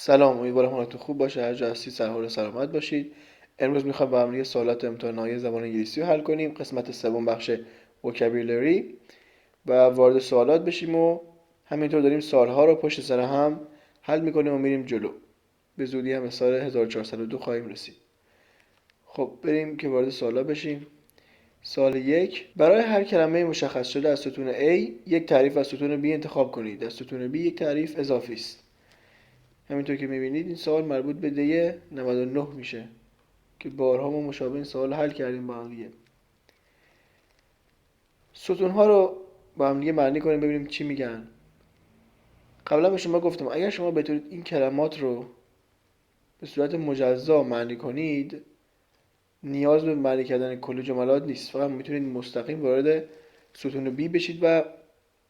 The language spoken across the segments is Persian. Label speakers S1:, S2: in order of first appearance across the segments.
S1: سلام، امیدوارم حالتون خوب باشه. هر جا هستید سرحال سلامت باشید. امروز میخوایم با هم دیگه سوالات امتحانات زبان انگلیسی رو حل کنیم. قسمت سوم بخش وکابولری و وارد سوالات بشیم و همینطور داریم سالها رو پشت سر هم حل میکنیم و میریم جلو. به زودی هم به سال 1402 خواهیم رسید. خب بریم که وارد سوالات بشیم. سوال 1: برای هر کلمه مشخص شده از ستون A یک تعریف از ستون B انتخاب کنید. از ستون B یک تعریف اضافی است. همینطور که میبینید این سوال مربوط به دی 99 میشه که بارها ما مشابه این سوال حل کردیم با هم دیگه. ستون‌ها رو با هم دیگه معنی کنیم ببینیم چی میگن. قبلا به شما گفتم اگر شما بتونید این کلمات رو به صورت مجزا معنی کنید نیاز به معنی کردن کل جملات نیست، فقط میتونید مستقیم وارد ستون بی بشید و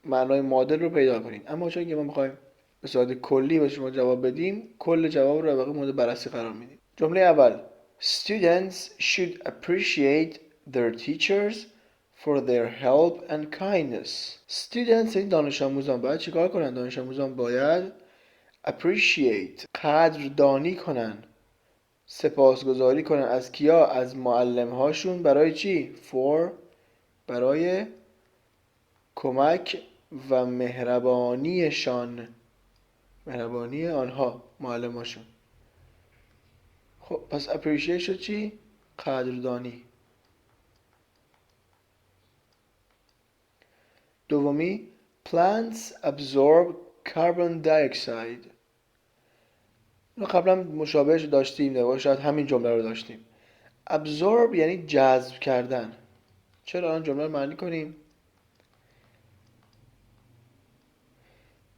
S1: معنای معادل رو پیدا کنید. اما چون که ما میخوایم به صورت کلی به شما جواب بدیم، کل جواب رو واقعا مورد بررسی قرار میدیم. جمله اول: Students should appreciate their teachers for their help and kindness. Students این دانش آموزان باید چیکار کنن؟ دانش آموزان باید appreciate قدردانی کنن، سپاسگزاری کنن از کیا؟ از معلم هاشون. برای چی؟ for برای کمک و مهربانیشان، مهربانی آنها، معلم هاشون. خب پس appreciate شد چی؟ قدردانی. دومی: plants absorb carbon dioxide. اینو قبلا مشابهش داشتیم، یا شاید همین جمله رو داشتیم. absorb یعنی جذب کردن. چرا الان جمله رو معنی کنیم؟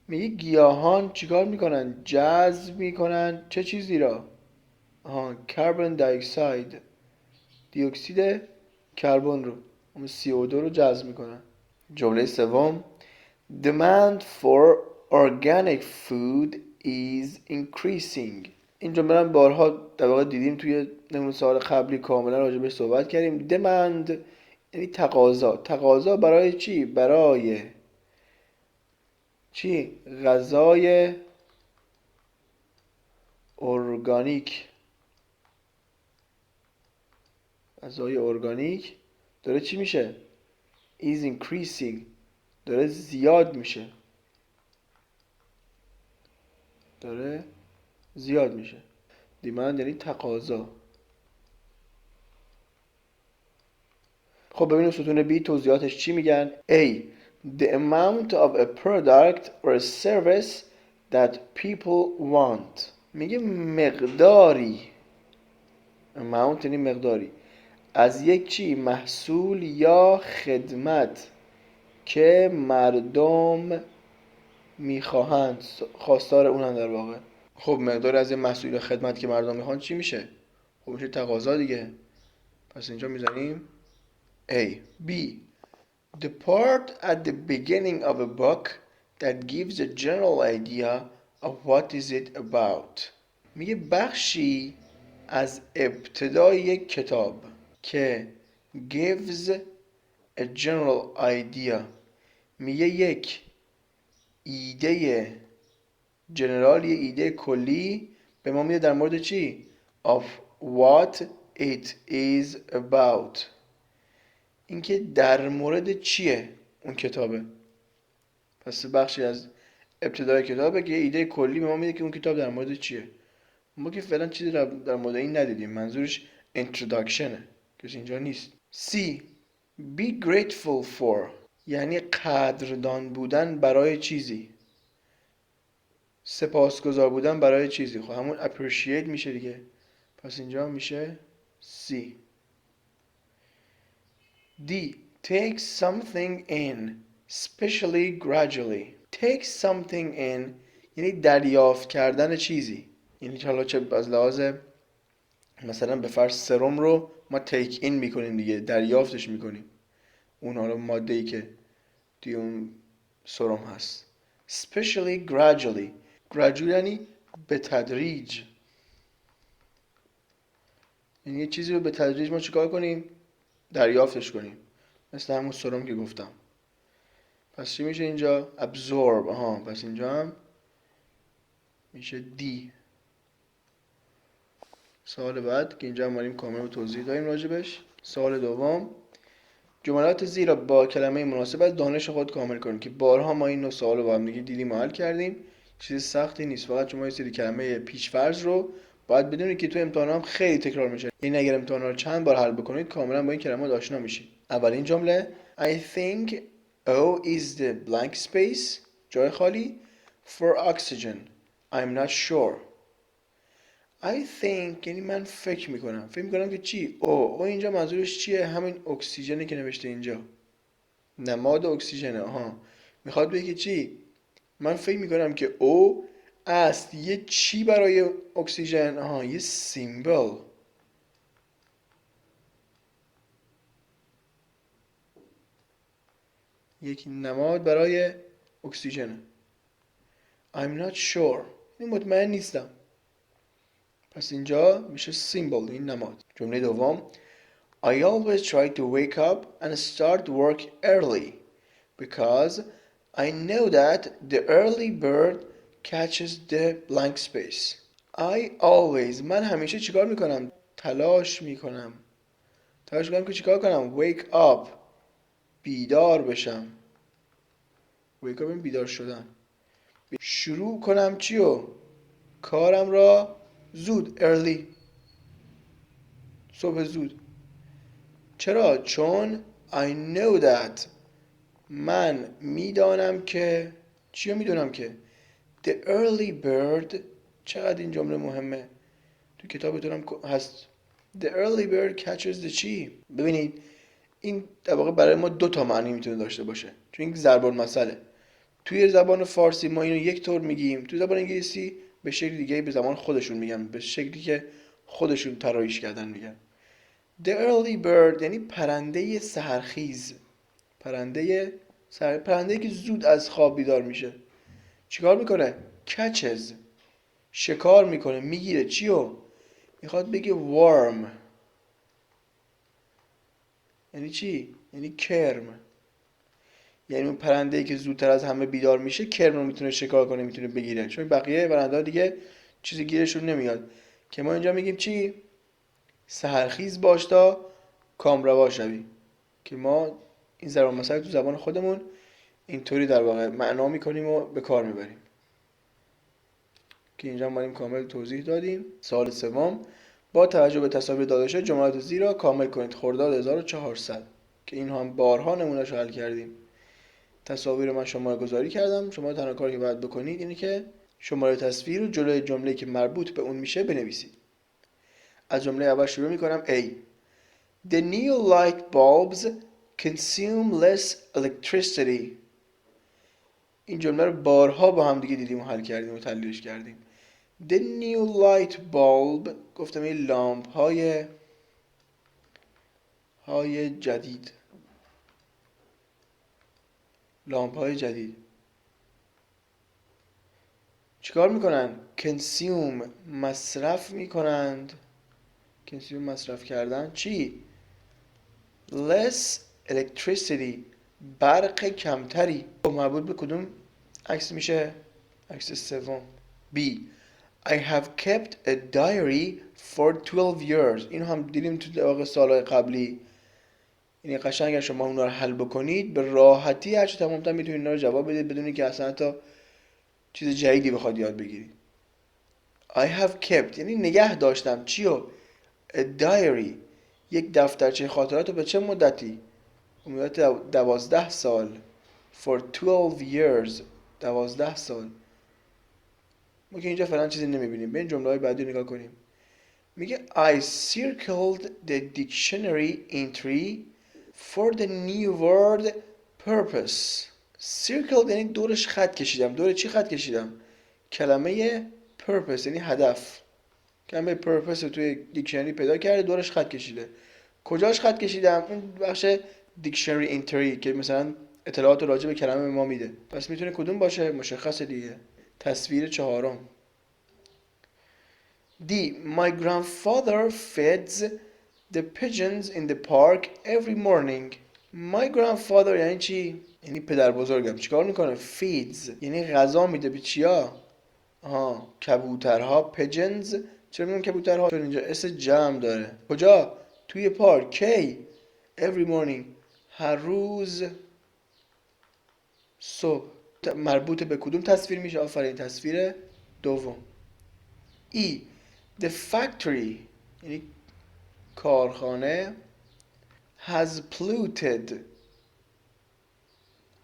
S1: میگه گیاهان چیکار میکنن؟ جذب میکنن چه چیزی را؟ کاربن دی اکساید، دی اکسید کربن رو، اون CO2 رو جذب میکنن. جمله سوم: Demand for organic food is increasing. این جمله رو بارها در واقع دیدیم توی نمونه سوال قبلی، کاملا راجع بهش صحبت کردیم. Demand یعنی تقاضا. تقاضا برای چی؟ برای چی؟ غذای ارگانیک. غذای ارگانیک داره چی میشه؟ is increasing، داره زیاد میشه. داره زیاد میشه. دیمند یعنی تقاضا. خب ببینیم ستون B توضیحاتش چی میگن. A. The amount of a product or a service that people want. میگه مقداری، amount یعنی مقداری، از یک چی؟ محصول یا خدمت که مردم میخواهند، خواستار اونن در واقع. خب مقدار از یه محصول یا خدمت که مردم میخوان چی میشه؟ خب میشه تقاضا دیگه. پس اینجا میزنیم A. B. The part at the beginning of a book that gives a general idea of what is it about. میگه بخشی از ابتدای یک کتاب که gives a general idea، میگه یک ایده جنرال، یه ایده کلی به ما میده در مورد چی؟ of what it is about، اینکه در مورد چیه اون کتابه. پس بخشی از ابتدای کتابه که یه ایده کلی به ما میده که اون کتاب در مورد چیه. ما که فعلا چیزی در مورد این ندیدیم، منظورش introductionه که اینجا نیست. C. Be grateful for یعنی قدردان بودن برای چیزی، سپاسگزار بودن برای چیزی. خب همون appreciate میشه دیگه، پس اینجا میشه C. D. Take something in especially gradually. Take something in یعنی دریافت کردن چیزی، یعنی حالا چه از لحاظ مثلا به فرض سرم رو ما take in میکنیم دیگه، دریافتش میکنیم، اون حالا ماده‌ای که توی اون سرم هست. especially gradually. gradually یعنی به تدریج، یعنی یه چیزی رو به تدریج ما چیکار کنیم؟ دریافتش کنیم، مثل همون سرم که گفتم. پس چی میشه اینجا؟ absorb. پس اینجا هم میشه D. سوال بعد که اینجا اومدیم کامل رو توضیح داریم راجبش. سوال دوم، جملات زیر را با کلمه مناسب از دانش خود کامل کنید. که بارها ما این نوع سوال رو با هم دیگه دیدیم و حل کردیم. چیز سختی نیست، فقط شما یه سری کلمه پیش‌فرض رو باید بدونید که تو امتحان هم خیلی تکرار میشه. این اگر امتحان رو چند بار حل بکنید کاملا با این کلمات آشنا میشید. اولین جمله I think O is the blank space، جای خالی، for oxygen I'm not sure. I think یعنی من فکر میکنم که چی؟ او اینجا منظورش چیه؟ همین اکسیژنی که نوشته اینجا، نماد اکسیژنه. میخواد بگه که چی؟ من فکر میکنم که او است یه چی برای اکسیژن؟ یه سیمبل، یک نماد برای اکسیژن. I'm not sure این مطمئن نیستم، پس اینجا میشه symbol، این نماد. جمله دوم I always try to wake up and start work early because I know that the early bird catches the blank space. I always من همیشه چیکار میکنم؟ تلاش میکنم که چیکار کنم؟ wake up بیدار بشم. wake up این بیدار شدن. شروع کنم چیو؟ کارم را زود، early، صبح زود. چرا؟ چون I know that من میدانم که چیو میدونم که the early bird. چقدر این جمله مهمه، تو کتابتونم هست. the early bird catches the چی. ببینید این در واقع برای ما دو تا معنی میتونه داشته باشه، چون این ضرب المثله. توی زبان فارسی ما اینو یک طور میگیم، توی زبان انگلیسی به شکل دیگه به زبان خودشون میگن، به شکلی که خودشون طراحیش کردن میگن. The early bird یعنی پرنده سحرخیز، پرنده که زود از خواب بیدار میشه. چیکار میکنه؟ catches، شکار میکنه، میگیره. چیو؟ میخواد بگه worm. یعنی چی؟ یعنی کرم. یعنی اون پرنده‌ای که زودتر از همه بیدار میشه کرم رو میتونه شکار کنه، میتونه بگیره، چون بقیه پرنده‌ها دیگه چیزی گیرشون نمیاد. که ما اینجا میگیم چی؟ سحرخیز باش تا کامروا شوی. که ما این ضرب المثل تو زبان خودمون اینطوری در واقع معنا میکنیم و به کار میبریم که اینجا ما کامل توضیح دادیم. سوال سوم، با توجه به تصاویر داده شده جملات زیر را کامل کنید. خرداد 1400 که این هم بارها نمونه‌اش حل کردیم. تصاویر من شماره گذاری کردم. شما تنها کاری که باید بکنید اینه که شماره تصویر رو جلوی جمله‌ای که مربوط به اون میشه بنویسید. از جمله اول شروع میکنم. A The new light bulbs consume less electricity. این جمله رو بارها با هم دیگه دیدیم و حل کردیم و تحلیلش کردیم. The new light bulb گفتم این لامپ های جدید، لامپ های جدید چیکار میکنن؟ consume مصرف میکنند. consume مصرف کردن. چی؟ less electricity برق کمتری. مربوط به کدوم عکس میشه؟ عکس سوم. B I have kept a diary for 12 years. اینو هم دیدیم تو واقع سالهای قبلی. یعنی قشنگ اگر شما اونا رو حل بکنید به راحتی هرچی تمام‌تر میتونید اینا رو جواب بدید بدون که اصلا تا چیز جدیدی بخواد یاد بگیرید. I have kept یعنی نگه داشتم. چیو؟ A diary یک دفترچه خاطرات رو به چه مدتی؟ مدت 12 سال. For 12 years 12 سال. ما که اینجا فعلا چیزی نمیبینیم. به این جمله های بعدی نگاه کنیم. میگه I circled the dictionary entry for the new word purpose. circled یعنی دورش خط کشیدم. دور چی خط کشیدم؟ کلمه purpose یعنی هدف. کلمه purpose رو توی دیکشنری پیدا کرده، دورش خط کشیده. کجاش خط کشیدم؟ اون بخش دیکشنری entry که مثلا اطلاعات راجع به کلمه ما میده. پس میتونه کدوم باشه؟ مشخص دیگه. تصویر چهارم. D My grandfather feeds the pigeons in the park every morning. My grandfather یعنی چی؟ یعنی پدر بزرگم. چیکار میکنه؟ feeds یعنی غذا میده به چیا؟ کبوترها. pigeons چرا میگم کبوترها؟ چون اینجا اس جمع داره. کجا؟ توی پارک. کی؟ every morning، هر روز صبح. مربوط به کدوم تصویر میشه؟ آفرین، تصویر دوم. ای the factory یعنی کارخانه has polluted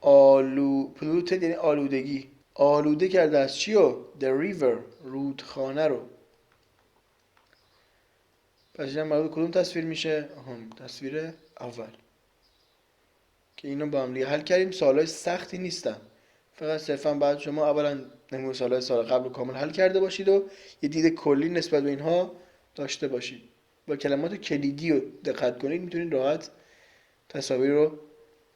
S1: polluted یعنی آلودگی، آلوده کرده از چیو؟ the river رودخانه رو. پس اینجا مربوط کدوم تصویر میشه؟ تصویر اول که اینو با هم دیگه حل کردیم. سوالای سختی نیستن، فقط صرفا بعد شما اولا نمونه سوالای سال قبل رو کامل حل کرده باشید و یه دید کلی نسبت به اینها داشته باشید. با کلمات کلیدی رو دقت کنید میتونید راحت تصاویر رو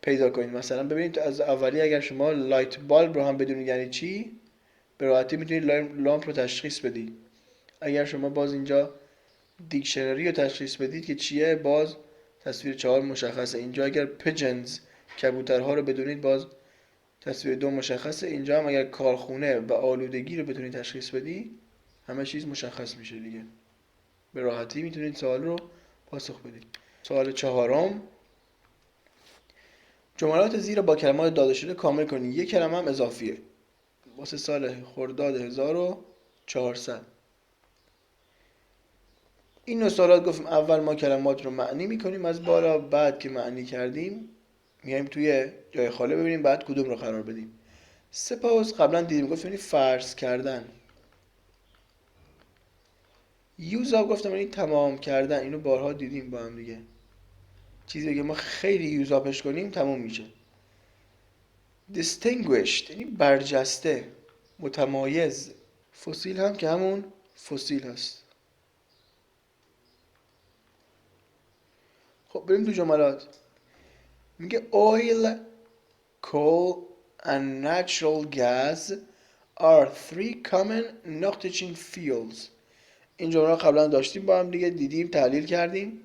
S1: پیدا کنید. مثلا ببینید از اولی اگر شما لایت بالب رو هم بدونید یعنی چی، به راحتی میتونید لامپ رو تشخیص بدید. اگر شما باز اینجا دیکشنری رو تشخیص بدید که چیه، باز تصویر 4 مشخصه. اینجا اگر پیجنز کبوترها رو بدونید باز تصویر 2 مشخصه. اینجا هم اگر کارخونه و آلودگی رو بتونید تشخیص بدید همه چیز مشخص میشه دیگه، به راحتی میتونید سوال رو پاسخ بدید. سوال 4، جملات زیر با کلمات داده شده کامل کنید. یک کلمه هم اضافیه واسه سال خرداد 1400. این نوع سوالات گفتم اول ما کلمات رو معنی میکنیم از بالا، بعد که معنی کردیم میایم توی جای خالی ببینیم بعد کدوم رو قرار بدیم. سپاس قبلا دیدیم گفتم یعنی فرض کردن. یوزا گفتم یعنی تمام کردن، اینو بارها دیدیم با هم دیگه. چیزی که ما خیلی یوزاپش کنیم تموم میشه. distinguished یعنی برجسته، متمایز. فسیل هم که همون فسیل هست. خب بریم تو جملات. میگه oil, coal and natural gas are three common nitrogen fuels. این جمله رو قبلا داشتیم با هم دیگه، دیدیم تحلیل کردیم.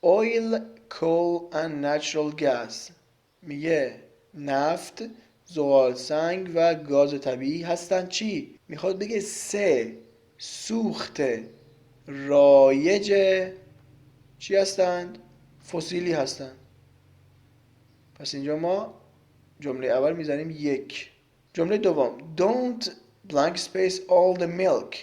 S1: oil, coal and natural gas میگه نفت، زغال سنگ و گاز طبیعی هستن چی؟ میخواد بگه سه سوخت رایج چی هستند؟ فسیلی هستند. پس اینجا ما جمله اول میزنیم 1. جمله دوم don't blank space all the milk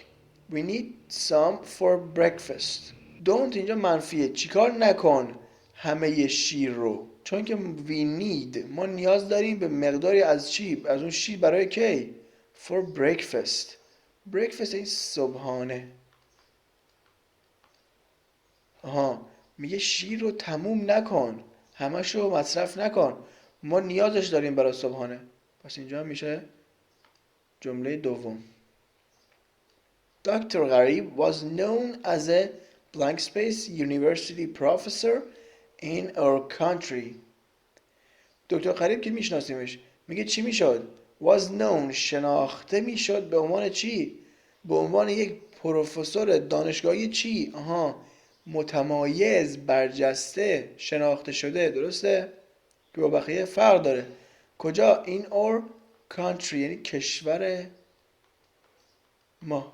S1: we need some for breakfast. don't اینجا منفیه، چیکار نکن همه شیر رو، چون که we need ما نیاز داریم به مقداری از چی؟ از اون شیر برای کی؟ for breakfast. breakfast این صبحانه. میگه شیر رو تموم نکن، همش رو مصرف نکن، ما نیازش داریم برای صبحانه. پس اینجا میشه جمله دوم. Dr. Gharib was known as a blank space university professor in our country. دکتر غریب که میشناسیمش، میگه چی میشد؟ was known شناخته میشد به عنوان چی؟ به عنوان یک پروفسور دانشگاهی چی؟ متمایز، برجسته، شناخته شده. درسته؟ که با بقیه فرق داره. کجا؟ in our country یعنی کشور ما.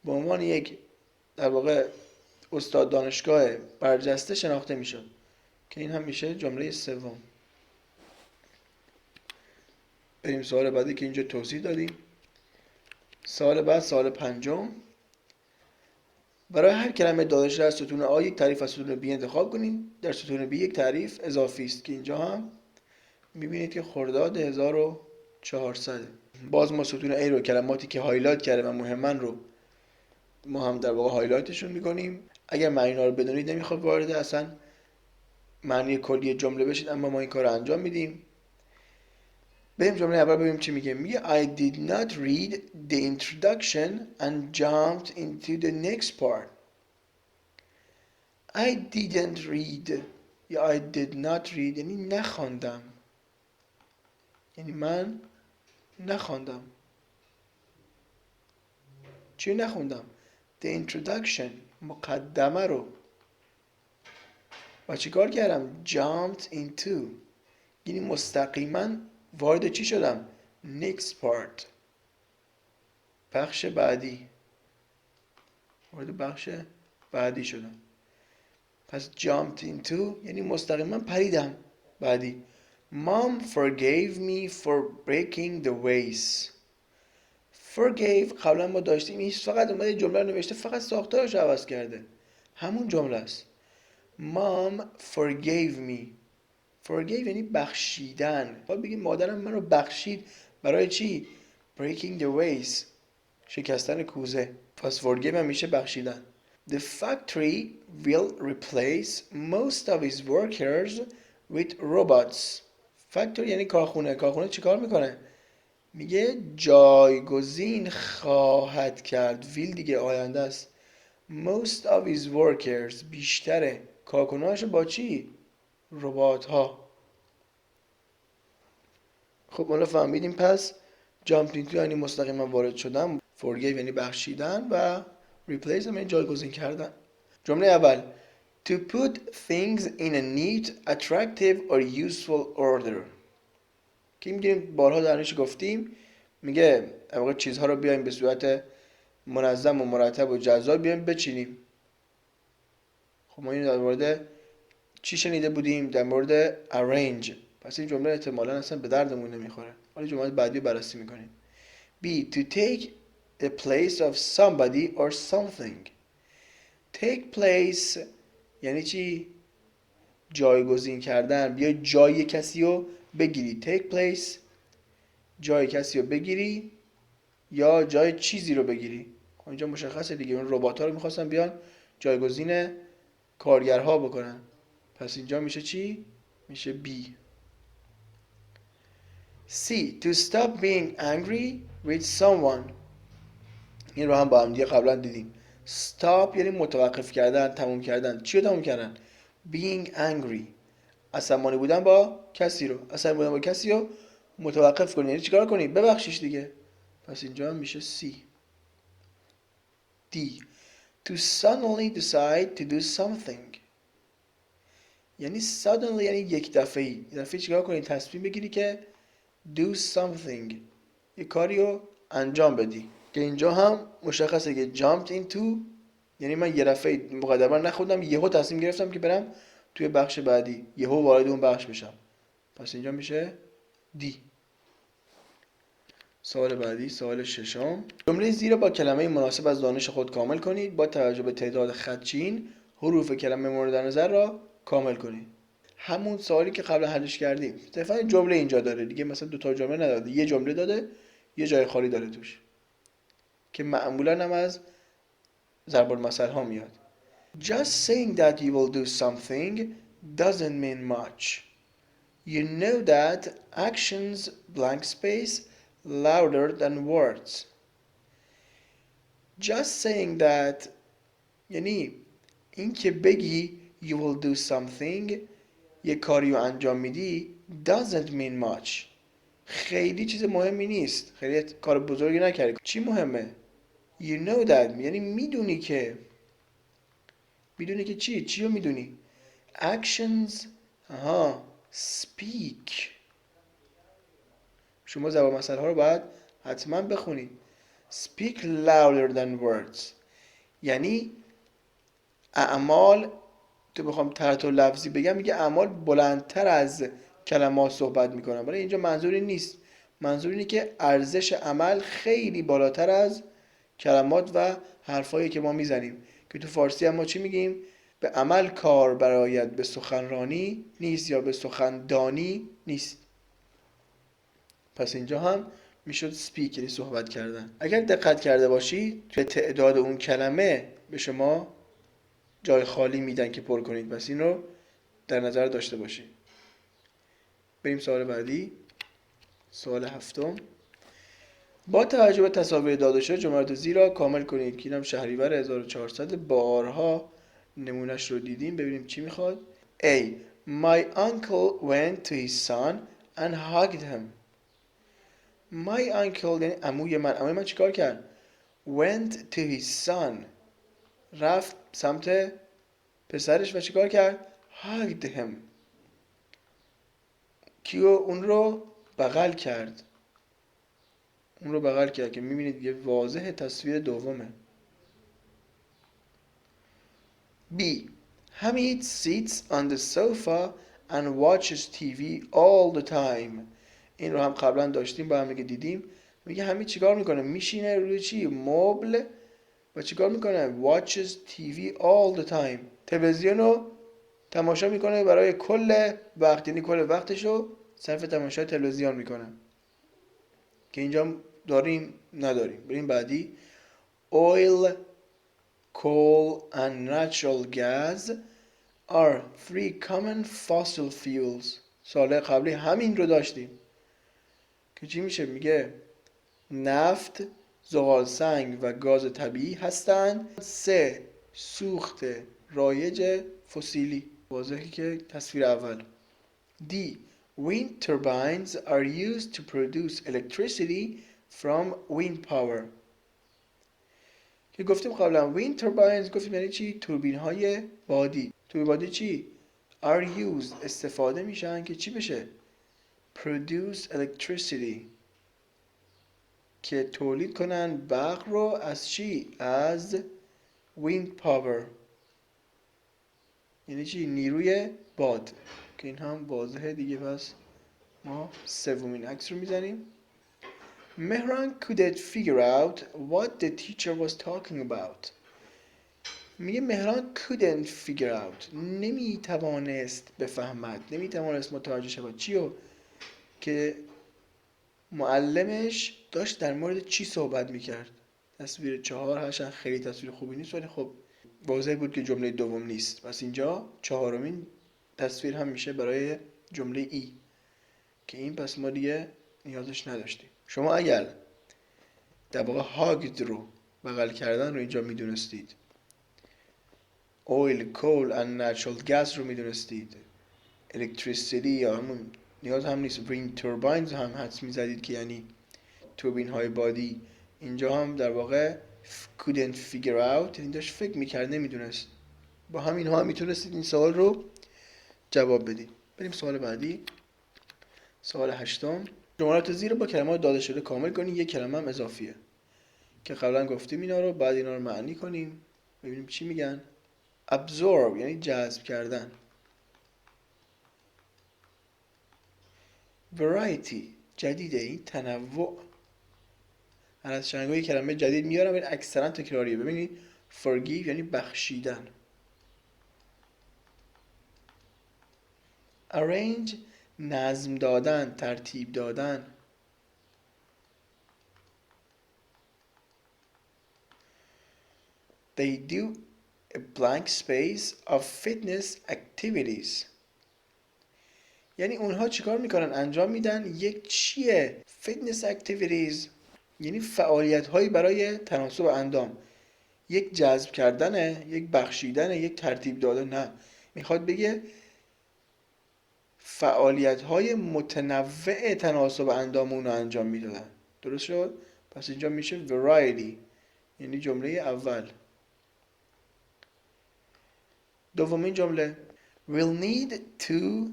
S1: به عنوان یک در واقع استاد دانشگاه برجسته شناخته میشد، که این هم میشه جمله سوم. بریم سوال بعدی که اینجا توضیح دادیم. سوال بعد سوال 5. برای هر کلمه داده شده از ستون آ یک تعریف از ستون بی انتخاب کنید. در ستون بی یک تعریف اضافی است که اینجا هم میبینید که خرداد 1400. باز ما ستون A رو کلماتی که هایلایت کرده و مهمن رو ما هم در واقع هایلایتشون میکنیم. اگر معنی رو بدونید نمیخواد وارد اصلا معنی کلی جمله بشید، اما ما این کار رو انجام میدیم. بریم جمله اول ببینیم چی میگه. میگه I did not read the introduction and jumped into the next part. I didn't read یا I did not read یعنی نخواندم، یعنی من نخواندم. چی نخوندم؟ The introduction مقدمه رو. و چیکار کردم؟ Jumped into یعنی مستقیما وارد چی شدم؟ Next part بخش بعدی. وارد بخش بعدی شدم. پس jumped into یعنی مستقیما پریدم. بعدی Mom forgave me for breaking the vase. forgave قبلا ما داشتیم، این فقط اومده جمله رو نوشته، فقط ساختارش عوض کرده، همون جمله است. Mom forgave me. forgave یعنی بخشیدن. باید بگیم مادرم من رو بخشید. برای چی؟ breaking the vase، شکستن کوزه. پس forgive هم میشه بخشیدن. The factory will replace most of its workers with robots. factory یعنی کارخونه. کارخونه چی کار میکنه؟ میگه جایگزین خواهد کرد. will دیگه آینده است. most of its workers بیشتر کارکنانش با چی؟ ربات ها. خب حالا فهمیدیم. پس jump into یعنی مستقیما وارد شدن، forgive یعنی بخشیدن و replace یعنی جایگزین کردن. جمله اول To put things in a neat, attractive or useful order. که میگیم بارها درنش گفتیم، میگه واقعا چیزها رو بیایم به صورت منظم و مرتب و جذاب بیایم بچینیم. خب ما اینو در مورد چی شنیده بودیم؟ در مورد arrange. پس این جمله احتمالاً اصلا به دردمون نمیخوره. حالا جمله بعدی رو بررسی میکنیم. B. To take the place of somebody or something. take place یعنی چی؟ جایگزین کردن. بیا جای کسی رو بگیری. take place جای کسی رو بگیری یا جای چیزی رو بگیری. خب اینجا مشخصه دیگه، اون ربات‌ها رو می‌خواستن بیان جایگزین کارگرها بکنن. پس اینجا میشه چی؟ میشه B. C. To stop being angry with someone. این رو هم با هم دیگه قبلا دیدیم. stop یعنی متوقف کردن، تموم کردن. چی رو تموم کردن؟ being angry. عصبانی بودن با کسی رو. عصبانی بودن با کسی رو متوقف کنی. یعنی چیکار کنی؟ ببخشیش دیگه. پس اینجا هم میشه C. D. To suddenly decide to do something. یعنی suddenly یعنی یک دفعه‌ای. یک دفعه چیکار کنی؟ تصمیم بگیری که do something، یک کاری رو انجام بدی. که اینجا هم مشخصه که jumped into یعنی من یه دفعه مقدما نخوندم، یهو تصمیم گرفتم که برم توی بخش بعدی، یهو وارد اون بخش بشم. پس اینجا میشه D. سوال بعدی، سوال ششم. جمله زیر با کلمه مناسب از دانش خود کامل کنید. با توجه به تعداد خطچین حروف کلمه مورد نظر را کامل کنید. همون سوالی که قبلا حلش کردیم. صرفا جمله اینجا داره دیگه، مثلا دو تا جمله نداده، یه جمله داده، یه جای خالی داره توش که معمولا هم از ضرب المثل ها میاد. Just saying that you will do something doesn't mean much. You know that actions blank space louder than words. Just saying that یعنی این که بگی you will do something، یه کاری رو انجام میدی، doesn't mean much، خیلی چیز مهمی نیست، خیلی کار بزرگی نکردی. چی مهمه؟ you know that یعنی میدونی که. میدونی که چی؟ چی رو میدونی؟ actions speak. شما ضرب المثل ها رو باید حتما بخونید. speak louder than words یعنی اعمال، تو بخوام ترتیب لفظی بگم میگه اعمال بلندتر از کلمات صحبت میکنن. ولی اینجا منظوری نیست. منظور اینه که ارزش عمل خیلی بالاتر از کلمات و حرفایی که ما میزنیم. که تو فارسی هم ما چی میگیم؟ به عمل کار برآید به سخنرانی نیست، یا به سخندانی نیست. پس اینجا هم میشد speak یعنی صحبت کردن. اگر دقت کرده باشی توی تعداد اون کلمه به شما جای خالی میدن که پر کنید. پس این رو در نظر داشته باشید. بریم سوال بعدی. سوال هفتم. با توجه به تصاویر داده شده جملات زیرا کامل کنید. که اینم شهریور 1400 بارها نمونهش رو دیدیم. ببینیم چی میخواد. A. My uncle went to his son and hugged him. My uncle یعنی عموی من. عموی من چیکار کرد؟ Went to his son رفت سمت پسرش و چیکار کرد؟ Hugged him کیو؟ اون رو بغل کرد. اون رو بغل کرد که میبینید یه واضح تصویر دومه. B. Hamid sits on the sofa and watches TV all the time. این رو هم قبلا داشتیم با هم دیگه دیدیم. میگه حمید چیکار میکنه؟ میشینه روی چی؟ مبل و چیکار میکنه؟ watches TV all the time. تلویزیون رو تماشا میکنه برای کل وقت، یعنی کل وقتش رو صرف تماشای تلویزیون میکنه. که اینجا داریم نداریم. بریم بعدی. Oil, coal and natural gas are three common fossil fuels. سال قبلی همین رو داشتیم که چی میشه؟ میگه نفت، زغال سنگ و گاز طبیعی هستند سه سوخت رایج فسیلی. واضحه که تصویر اول. D. Wind turbines are used to produce electricity from wind power. که گفتیم قبلا wind turbines گفتیم یعنی چی؟ توربین های بادی. توربین بادی چی؟ are used استفاده میشن که چی بشه؟ produce electricity که تولید کنن برق رو از چی؟ از wind power. یعنی چی؟ نیروی باد. که این هم واضحه دیگه. پس ما سومین عکس رو میزنیم. Mehran couldn't figure out what the teacher was talking about. میگه مهران couldn't figure out نمیتوانست بفهمد، نمیتوانست متوجه شود چیو؟ که معلمش داشت در مورد چی صحبت میکرد. تصویر 4 هرچند خیلی تصویر خوبی نیست ولی خب واضح بود که جمله دوم نیست. پس اینجا چهارمین تصویر هم میشه برای جمله ای که این پس ما دیگه نیازش نداشتیم. شما اگر در واقع هاگد رو بغل کردن رو اینجا میدونستید، oil, coal and natural gas رو میدونستید، electricity یا همون نیاز هم نیست wind turbines هم حدس میزدید که یعنی توربین های بادی، اینجا هم در واقع couldn't figure out یعنی داشت فکر میکرد نمیدونست. با همین ها میتونستید این سوال رو جواب بدید. بریم سوال بعدی. سوال 8. جملات زیر با کلمات داده شده کامل کنید. یک کلمه هم اضافیه که قبلا گفتیم اینا رو. بعد اینا رو معنی کنیم ببینیم چی میگن. absorb یعنی جذب کردن. variety جدیده، این تنوع. هر از چنگای کلمه جدید میارم این اکثرا تکراریه. ببینید forgive یعنی بخشیدن. arrange نظم دادن، ترتیب دادن. they do a blank space of fitness activities یعنی اونها چیکار میکنن؟ انجام میدن یک چیه؟ fitness activities یعنی فعالیت هایی برای تناسب اندام. یک جذب کردنه، یک بخشیدنه، یک ترتیب دادن. نه، میخواد بگه فعالیت های متنوع تناسب اندام اون رو انجام میدادن. درست شد؟ پس اینجا میشه variety یعنی جمله اول. دومین جمله we'll need to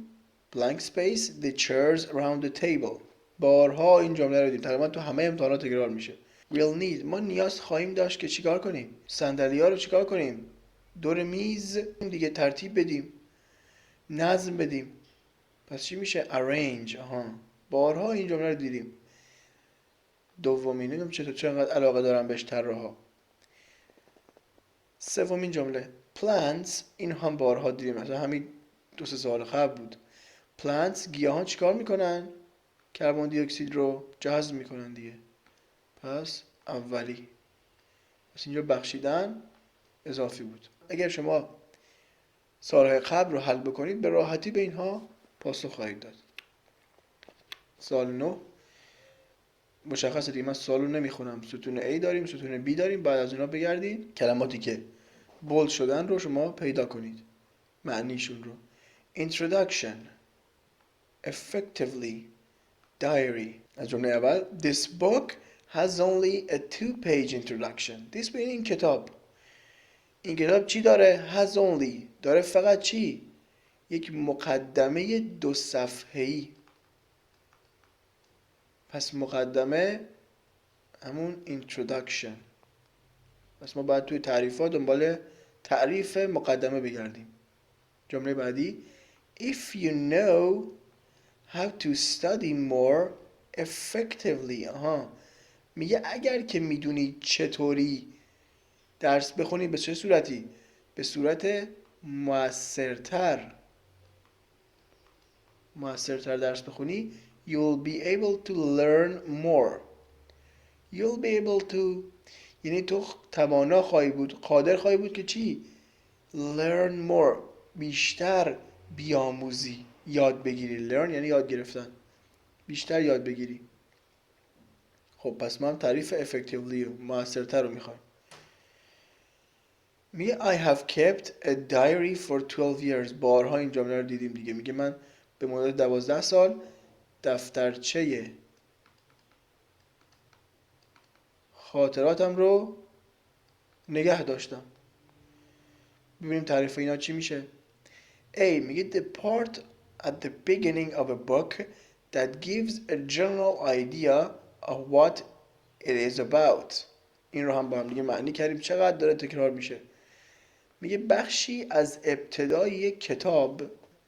S1: blank space the chairs around the table. بارها این جمله رو دیدیم، تقریبا تو همه امتحانات تکرار میشه. we'll need ما نیاز خواهیم داشت که چیکار کنیم؟ صندلی ها رو چیکار کنیم؟ دور میز دیگه ترتیب بدیم، نظم بدیم. پس چی میشه؟ arrange. بارها این جمله رو دیدیم. دومین نمیدونم چرا انقدر علاقه دارم بهش طراحا. سومین جمله plants این هم بارها دیدیم، مثلا همین 2-3 سال قبل بود. plants گیاهان چیکار میکنن؟ کربن دی اکسید رو جذب میکنن دیگه. پس اولی. پس اینجا بخشیدن اضافی بود. اگر شما سالهای قبل رو حل بکنید به راحتی به اینها پاسخ خواهید داد. سال 9 مشخصه دیگه، من سوال رو نمیخونم. ستون A داریم، ستون B داریم. بعد از اینا بگردید کلماتی که بولد شدن رو شما پیدا کنید، معنیشون رو. introduction effectively diary. از جمله اول this book has only a 2-page introduction. this به این کتاب، این کتاب چی داره؟ has only داره فقط چی؟ یک مقدمه 2 صفحه‌ای. پس مقدمه همون introduction. پس ما باید توی تعریفات دنبال تعریف مقدمه بگردیم. جمله بعدی If you know how to study more effectively. میگه اگر که میدونی چطوری درس بخونی به چه صورتی؟ به صورت موثرتر درس بخونی you'll be able to learn more. You'll be able to یعنی تو توانا خواهی بود، قادر خواهی بود که چی؟ Learn more بیشتر بیاموزی، یاد بگیری. Learn یعنی یاد گرفتن، بیشتر یاد بگیری. خب پس ما هم تعریف effectively موثرتر رو میخوایم. میگه I have kept a diary for 12 years. بارها این جمله رو دیدیم دیگه. میگه من به مدت 12 سال دفترچه خاطراتم رو نگه داشتم. ببینیم تعریف اینا چی میشه. A میگه the part at the beginning of a book that gives a general idea of what it is about. این رو هم با هم دیگه معنی کردیم. چقدر داره تکرار میشه. میگه بخشی از ابتدای یک کتاب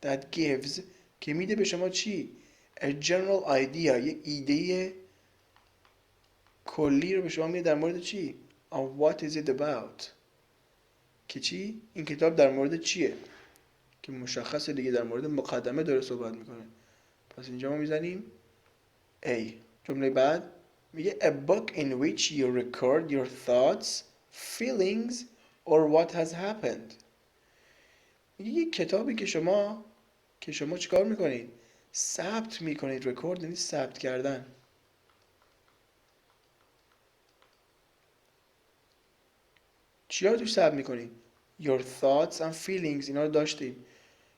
S1: that gives که میده به شما چی؟ a general idea یک ایده کلی رو به شما میده در مورد چی؟ of what is it about که چی؟ این کتاب در مورد چیه؟ که مشخصه دیگه، در مورد مقدمه داره صحبت میکنه. پس اینجا ما میزنیم A. جمله بعد میگه a book in which you record your thoughts, feelings or what has happened. میگه یک کتابی که شما چیکار میکنید؟ ثبت میکنید. رکورد یعنی ثبت کردن. چیا رو توش ثبت میکنید؟ Your thoughts and feelings اینا رو داشتیم،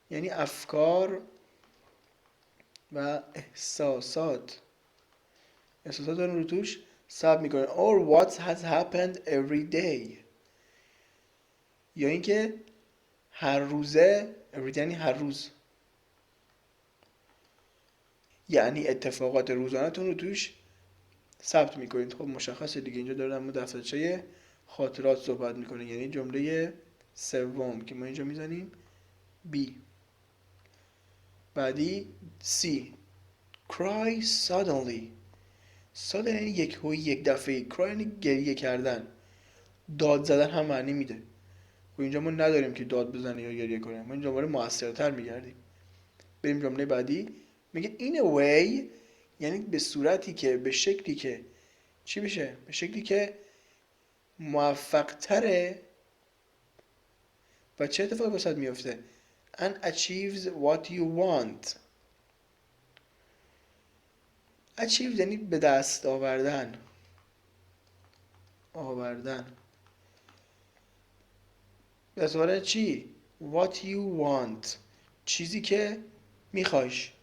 S1: یعنی افکار و احساسات رو توش ثبت میکنید. or what has happened every day یا اینکه هر روزه. every day یعنی هر روز، یعنی اتفاقات روزانه‌تون رو توش ثبت میکنید. خب مشخصه دیگه اینجا داره اما دفترچه خاطرات صحبت میکنه، یعنی جمله سوم که ما اینجا میزنیم B. بعدی C. cry suddenly. suddenly یعنی یک دفعه. cry یعنی گریه کردن. داد زدن هم معنی میده. و اینجا ما نداریم که داد بزنه یا گریه کنه، ما اینجا مورد موثرتر میگردیم. بریم جمله بعدی. میگه in a way یعنی به صورتی که، به شکلی که چی بشه؟ به شکلی که موفق تره و چه اتفاقی واسط میفته؟ and achieves what you want. achieve یعنی به دست آوردن. به دست آوردن چی؟ what you want چیزی که میخوایش.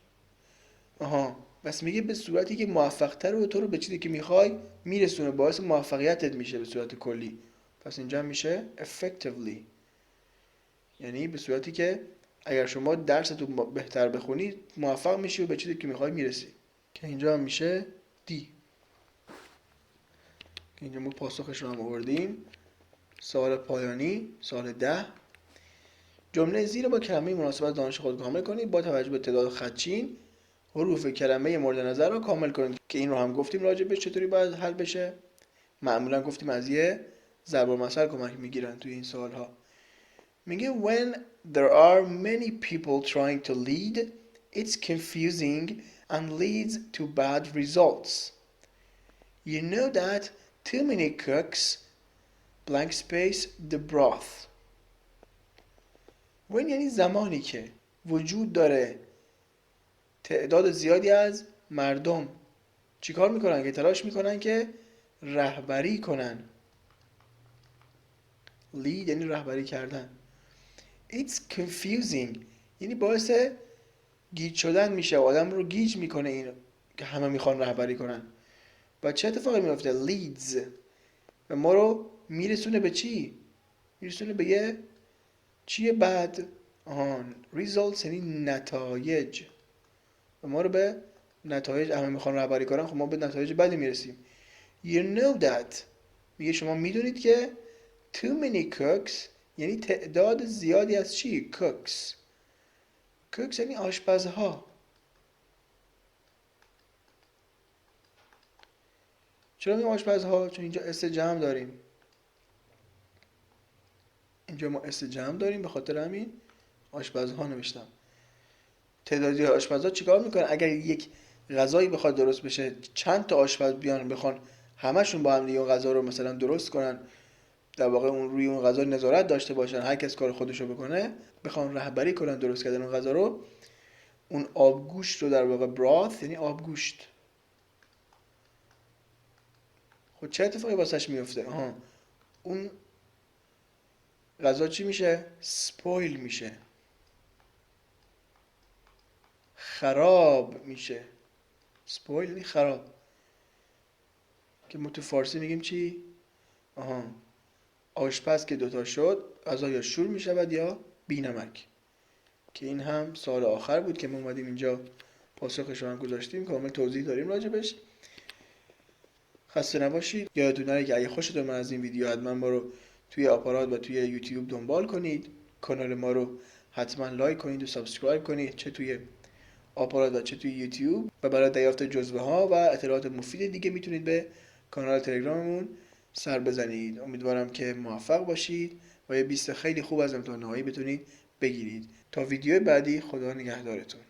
S1: بس میگه به صورتی که موفق تر و تو رو به چیزی که میخوای میرسونه، باعث موفقیتت میشه به صورت کلی. پس اینجا میشه effectively، یعنی به صورتی که اگر شما درستو بهتر بخونی موفق میشی و به چیزی که میخوای میرسی. که اینجا هم میشه D. که اینجا ما پاسخش رو هم آوردیم. سوال پایانی، سوال 10. جمله زیر با کلمه مناسبت دانش خود کامل کنید. با توجه به تعداد خطچین حروف کلمه مورد نظر رو کامل کنید. که این رو هم گفتیم راجع به چطوری باید حل بشه. معمولا گفتیم از یه ضرب المثل کمک میگیرن توی این سوال ها. میگه when there are many people trying to lead it's confusing and leads to bad results. You know that too many cooks blank space the broth. when یعنی زمانی که وجود داره تعداد زیادی از مردم چیکار میکنن؟ که تلاش میکنن که رهبری کنن. lead یعنی رهبری کردن. it's confusing یعنی باعث گیج شدن میشه و آدم رو گیج میکنه این که همه میخوان رهبری کنن. و چه اتفاقی میفته؟ leads و ما رو میرسونه به چی؟ میرسونه به یه چیه بد؟ results یعنی نتایج. و ما رو به نتایج، همه میخوان رهبری کنن، خب ما به نتایج بدی میرسیم. you know that میگه شما میدونید که too many cooks یعنی تعداد زیادی از چی؟ cooks. cooks یعنی آشپزها. چرا میگم آشپزها؟ چون اینجا اس جمع داریم. اینجا ما اس جمع داریم، به خاطر همین آشپزها نوشتم. تعدادی آشپزها چیکار میکنن؟ اگر یک غذایی بخواد درست بشه، چند تا آشپز بیان بخوان همشون با هم دیگه اون غذا رو مثلا درست کنن، در واقع اون روی اون غذا نظارت داشته باشن، هر کس کار خودش رو بکنه، بخوان رهبری کنن درست کردن اون غذا رو، اون آبگوشت رو در واقع براث یعنی آبگوشت. خب چه اتفاقی واسش میفته؟ اون غذا چی میشه؟ سپویل میشه، خراب میشه. سپویل یعنی خراب، که ما تو فارسی میگیم چی؟ آشپز که دوتا شد، غذا یا شور میشود یا بینمک. که این هم سال آخر بود که ما اومدیم اینجا پاسخش رو هم گذاشتیم، کامل توضیح داریم راجبش. خسته نباشید. یادتون نره که اگه خوشتون اومد از این ویدیو، حتما ما رو توی آپارات و توی یوتیوب دنبال کنید. کانال ما رو حتما لایک کنید و سابسکرایب کنید، چه توی آپارات و چه توی یوتیوب. و برای دریافت جزوه ها و اطلاعات مفید دیگه میتونید به کانال تلگراممون سر بزنید. امیدوارم که موفق باشید و یه 20 خیلی خوب از امتحان نهایی بتونید بگیرید. تا ویدیو بعدی، خدا نگهدارتون.